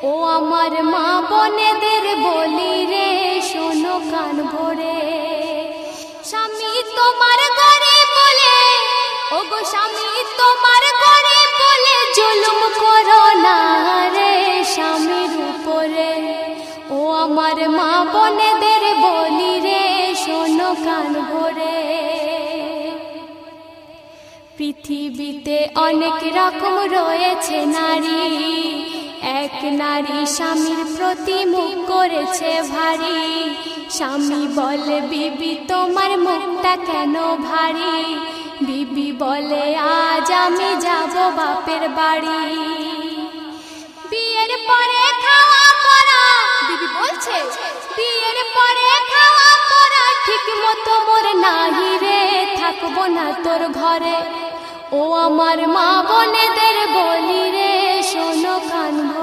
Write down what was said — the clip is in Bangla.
ও আমার মা বোনেদের বলি রে, শোনো কান ভরে। স্বামী তোমার ঘরে বলে, ও গো স্বামী তোমার ঘরে বলে জুলুম করো না রে স্বামীর উপরে। ও আমার মা বোনেদের বলি রে, শোনো কান ভরে। পৃথিবীতে অনেক রকম রয়েছে নারী, এক নারী স্বামীর প্রতি মুখ করেছে ভারী। স্বামী বলে বিবি তোমার মুখটা কেন ভারী, বিবি বলে আজ আমি যাব বাপের বাড়ি। বিয়ের পরে খাওয়া পরা, বিবি বলছে বিয়ের পরে খাওয়া পরা ঠিক মতো মোর নাহি রে, থাকবো না তোর ঘরে। ও আমার মা বোনেদের বলি রে, শোনো কান ভরে।